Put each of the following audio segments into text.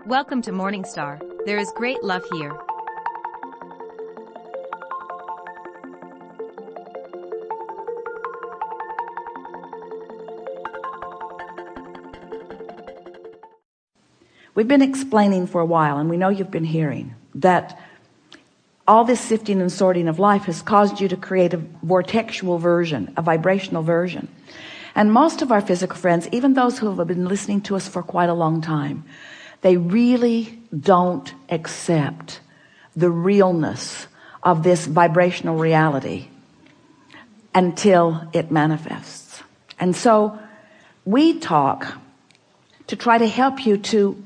Welcome to Morningstar. There is great love here. We've been explaining for a while, and we know you've been hearing, that all this sifting and sorting of life has caused you to create a vortexual version, a vibrational version. And most of our physical friends, even those who have been listening to us for quite a long time, they really don't accept the realness of this vibrational reality until it manifests. And so we talk to try to help you to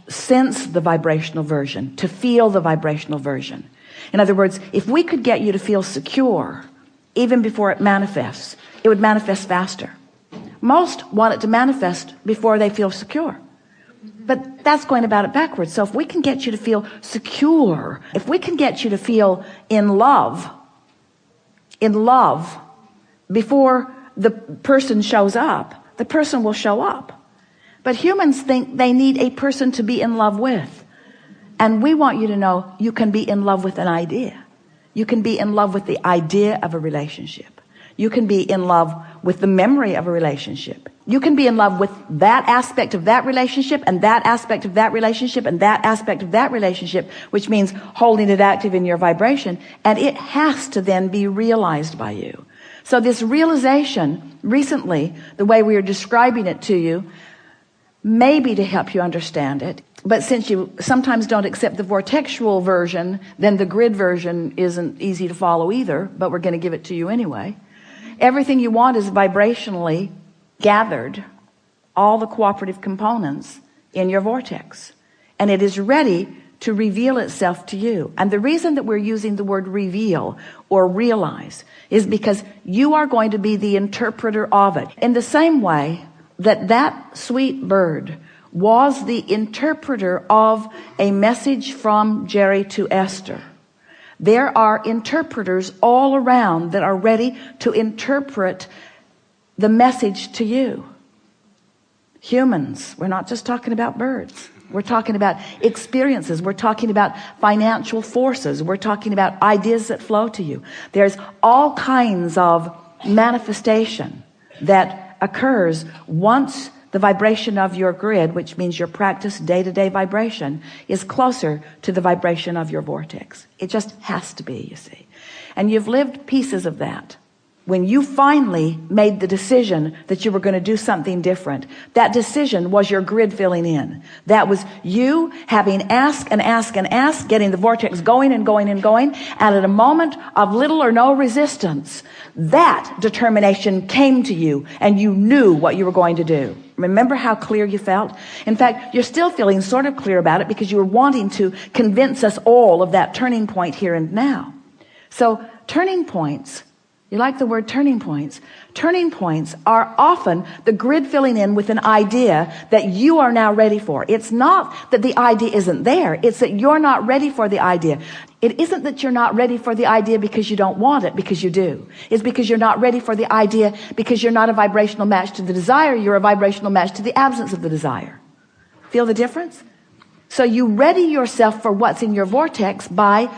sense the vibrational version, to feel the vibrational version. In other words, if we could get you to feel secure even before it manifests, it would manifest faster. Most want it to manifest before they feel secure, but that's going about it backwards. So if we can get you to feel secure, if we can get you to feel in love before the person shows up, the person will show up. But humans think they need a person to be in love with. And we want you to know you can be in love with an idea. You can be in love with the idea of a relationship. You can be in love with the memory of a relationship. You can be in love with that aspect of that relationship and that aspect of that relationship and that aspect of that relationship, which means holding it active in your vibration. And it has to then be realized by you. So this realization recently, the way we are describing it to you, maybe to help you understand it, but since you sometimes don't accept the vortexual version, then the grid version isn't easy to follow either, but we're going to give it to you anyway. Everything you want is vibrationally gathered, all the cooperative components in your vortex, and it is ready to reveal itself to you. And the reason that we're using the word reveal or realize is because you are going to be the interpreter of it, in the same way that sweet bird was the interpreter of a message from Jerry to Esther. There are interpreters all around that are ready to interpret the message to you. Humans, we're not just talking about birds. We're talking about experiences. We're talking about financial forces. We're talking about ideas that flow to you. There's all kinds of manifestation that occurs once the vibration of your grid, which means your practice day-to-day vibration, is closer to the vibration of your vortex. It just has to be, you see. And you've lived pieces of that. When you finally made the decision that you were going to do something different, that decision was your grid filling in. That was you having asked and asked and asked, getting the vortex going and going and going, and at a moment of little or no resistance, that determination came to you and you knew what you were going to do. Remember how clear you felt? In fact, you're still feeling sort of clear about it because you were wanting to convince us all of that turning point here and now. So turning points, you like the word turning points? Turning points are often the grid filling in with an idea that you are now ready for. It's not that the idea isn't there. It's that you're not ready for the idea. It isn't that you're not ready for the idea because you don't want it, because you do. It's because you're not ready for the idea because you're not a vibrational match to the desire. You're a vibrational match to the absence of the desire. Feel the difference? So you ready yourself for what's in your vortex by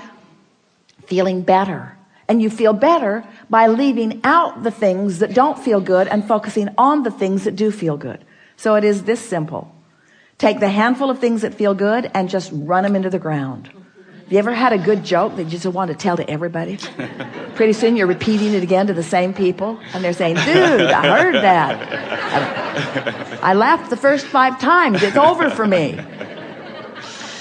feeling better. And you feel better by leaving out the things that don't feel good and focusing on the things that do feel good. So it is this simple. Take the handful of things that feel good and just run them into the ground. Have you ever had a good joke that you just want to tell to everybody? Pretty soon you're repeating it again to the same people, and they're saying, dude, I heard that. I laughed the first 5 times. It's over for me.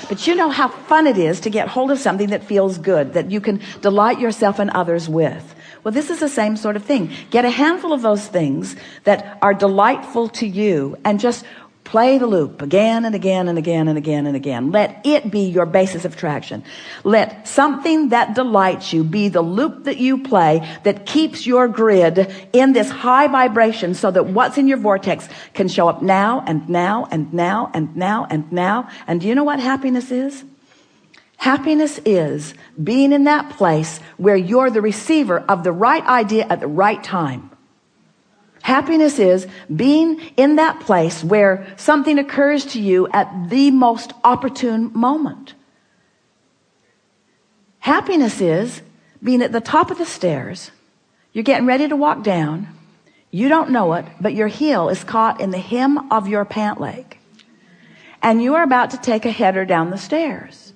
But you know how fun it is to get hold of something that feels good, that you can delight yourself and others with. Well, this is the same sort of thing. Get a handful of those things that are delightful to you and just play the loop again and again and again and again and again. Let it be your basis of traction. Let something that delights you be the loop that you play that keeps your grid in this high vibration so that what's in your vortex can show up now and now and now and now and now. And do you know what happiness is? Happiness is being in that place where you're the receiver of the right idea at the right time. Happiness is being in that place where something occurs to you at the most opportune moment. Happiness is being at the top of the stairs. You're getting ready to walk down. You don't know it, but your heel is caught in the hem of your pant leg. And you are about to take a header down the stairs.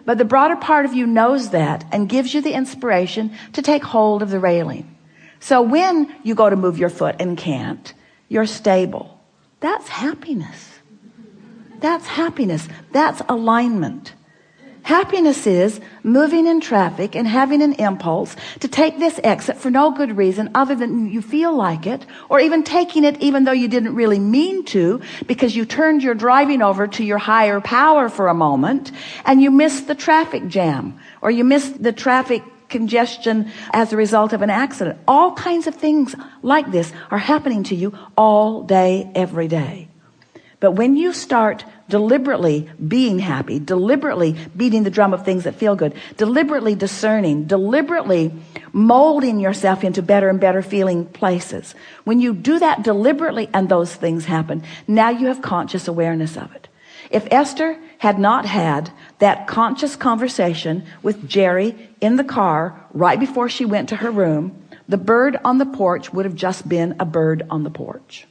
But the broader part of you knows that and gives you the inspiration to take hold of the railing. So when you go to move your foot and can't, you're stable. That's happiness. That's happiness. That's alignment. Happiness is moving in traffic and having an impulse to take this exit for no good reason other than you feel like it, or even taking it even though you didn't really mean to, because you turned your driving over to your higher power for a moment and you missed the traffic jam, or you missed the traffic congestion as a result of an accident. All kinds of things like this are happening to you all day, every day. But when you start deliberately being happy, deliberately beating the drum of things that feel good, deliberately discerning, deliberately molding yourself into better and better feeling places, when you do that deliberately and those things happen, now you have conscious awareness of it. If Esther had not had that conscious conversation with Jerry in the car right before she went to her room, the bird on the porch would have just been a bird on the porch.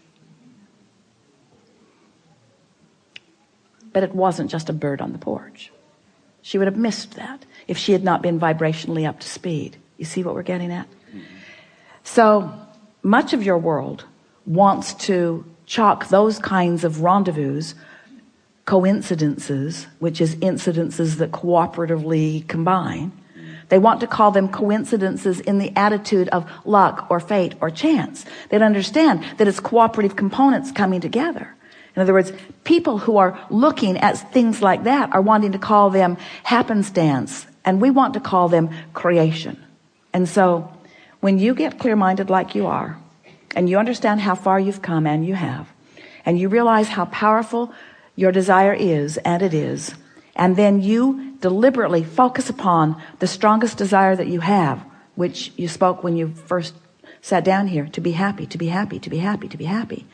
But it wasn't just a bird on the porch. She would have missed that if she had not been vibrationally up to speed. You see what we're getting at? So much of your world wants to chalk those kinds of rendezvous, coincidences, which is incidences that cooperatively combine. They want to call them coincidences in the attitude of luck or fate or chance. They don't understand that it's cooperative components coming together. In other words, people who are looking at things like that are wanting to call them happenstance, and we want to call them creation. And so when you get clear-minded like you are, and you understand how far you've come, and you have, and you realize how powerful your desire is, and it is, and then you deliberately focus upon the strongest desire that you have, which you spoke when you first sat down here, to be happy, to be happy, to be happy, to be happy.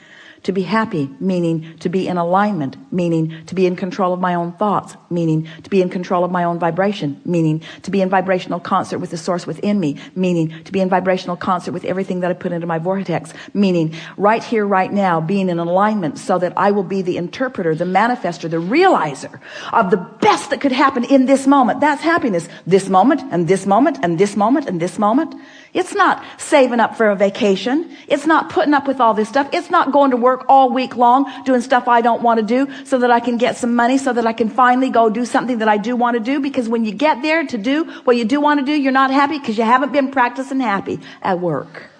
To be happy, meaning to be in alignment, meaning to be in control of my own thoughts, meaning to be in control of my own vibration, meaning to be in vibrational concert with the source within me, meaning to be in vibrational concert with everything that I put into my vortex, meaning right here, right now, being in alignment so that I will be the interpreter, the manifester, the realizer of the best that could happen in this moment. That's happiness. This moment, and this moment, and this moment, and this moment. It's not saving up for a vacation. It's not putting up with all this stuff. It's not going to work all week long doing stuff I don't want to do so that I can get some money so that I can finally go do something that I do want to do. Because when you get there to do what you do want to do, you're not happy because you haven't been practicing happy at work.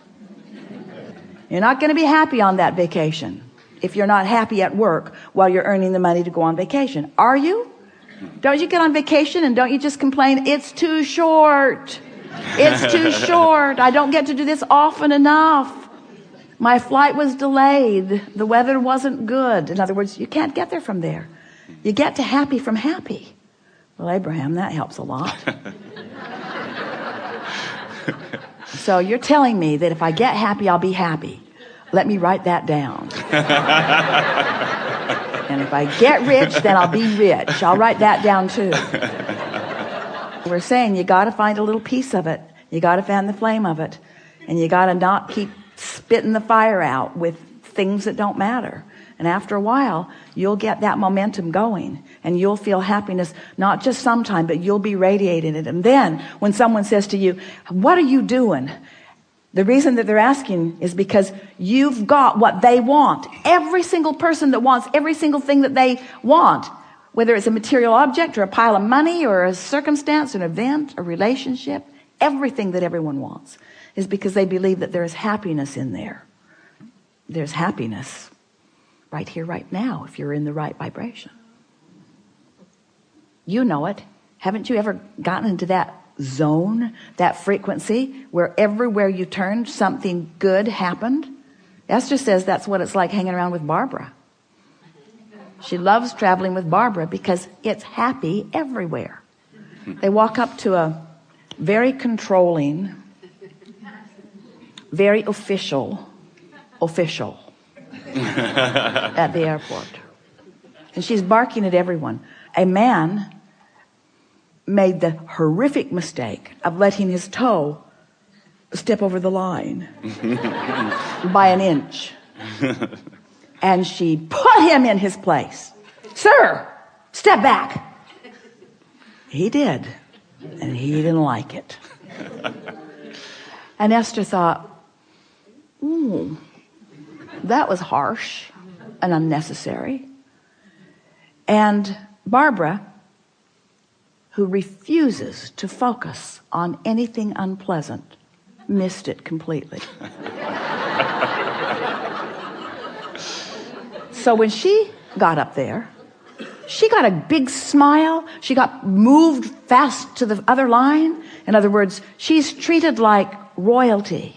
You're not going to be happy on that vacation if you're not happy at work while you're earning the money to go on vacation. Are you? Don't you get on vacation and don't you just complain, it's too short? It's too short. I don't get to do this often enough. My flight was delayed. The weather wasn't good. In other words, you can't get there from there. You get to happy from happy. Well, Abraham, that helps a lot. So you're telling me that if I get happy, I'll be happy. Let me write that down. And if I get rich, then I'll be rich. I'll write that down too. We're saying you got to find a little piece of it. You got to fan the flame of it. And you got to not keep spitting the fire out with things that don't matter. And after a while, you'll get that momentum going. And you'll feel happiness, not just sometime, but you'll be radiating it. And then when someone says to you, what are you doing? The reason that they're asking is because you've got what they want. Every single person that wants every single thing that they want, whether it's a material object or a pile of money or a circumstance, an event, a relationship, everything that everyone wants is because they believe that there is happiness in there. There's happiness right here, right now, if you're in the right vibration. You know it. Haven't you ever gotten into that zone, that frequency, where everywhere you turned, something good happened? Esther says that's what it's like hanging around with Barbara. She loves traveling with Barbara because it's happy everywhere. They walk up to a very controlling, very official, official at the airport. And she's barking at everyone. A man made the horrific mistake of letting his toe step over the line by an inch. And she put him in his place. Sir, step back. He did. And he didn't like it. And Esther thought, that was harsh and unnecessary. And Barbara, who refuses to focus on anything unpleasant, missed it completely. So when she got up there, she got a big smile. She got moved fast to the other line. In other words, she's treated like royalty.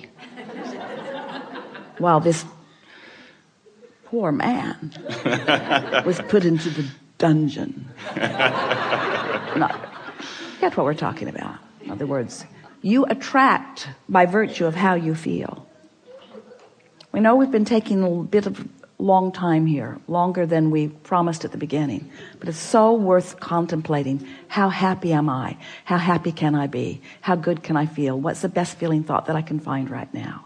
While this poor man was put into the dungeon. Get what we're talking about. In other words, you attract by virtue of how you feel. We know we've been taking a bit of long time here, longer than we promised at the beginning, but it's so worth contemplating. How happy am I? How happy can I be? How good can I feel? What's the best feeling thought that I can find right now?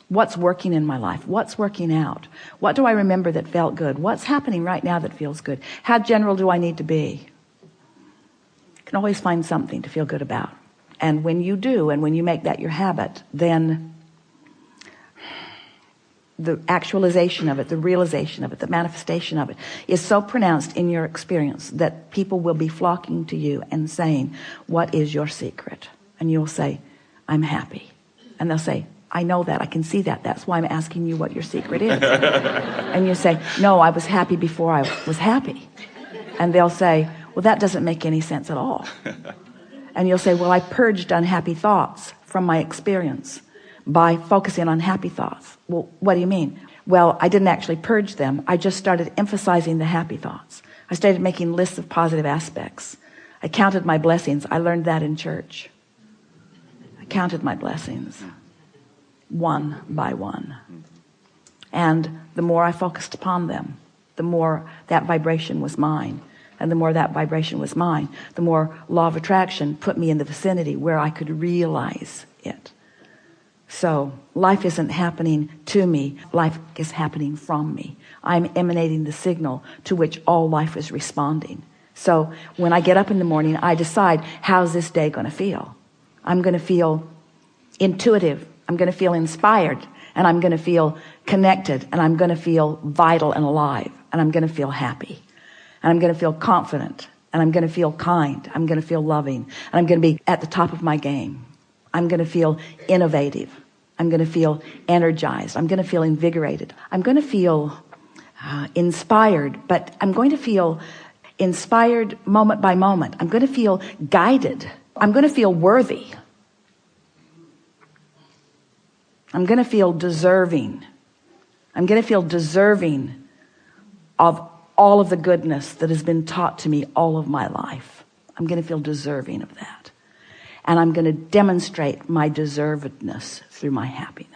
What's working in my life? What's working out? What do I remember that felt good? What's happening right now that feels good? How general do I need to be? You can always find something to feel good about. And when you do, and when you make that your habit, then the actualization of it, the realization of it, the manifestation of it is so pronounced in your experience that people will be flocking to you and saying, what is your secret? And you'll say, I'm happy. And they'll say, I know that, I can see that. That's why I'm asking you what your secret is. And you say, no, I was happy before I was happy. And they'll say, well, that doesn't make any sense at all. And you'll say, well, I purged unhappy thoughts from my experience by focusing on happy thoughts. Well, what do you mean? Well, I didn't actually purge them. I just started emphasizing the happy thoughts. I started making lists of positive aspects. I counted my blessings. I learned that in church. I counted my blessings one by one. And the more I focused upon them, the more that vibration was mine. And the more that vibration was mine, the more law of attraction put me in the vicinity where I could realize it. So life isn't happening to me. Life is happening from me. I'm emanating the signal to which all life is responding. So when I get up in the morning, I decide, how's this day going to feel? I'm going to feel intuitive. I'm going to feel inspired. And I'm going to feel connected. And I'm going to feel vital and alive. And I'm going to feel happy. And I'm going to feel confident. And I'm going to feel kind. I'm going to feel loving. And I'm going to be at the top of my game. I'm going to feel innovative. I'm going to feel energized. I'm going to feel invigorated. I'm going to feel inspired, but I'm going to feel inspired moment by moment. I'm going to feel guided. I'm going to feel worthy. I'm going to feel deserving. I'm going to feel deserving of all of the goodness that has been taught to me all of my life. I'm going to feel deserving of that. And I'm going to demonstrate my deservedness through my happiness.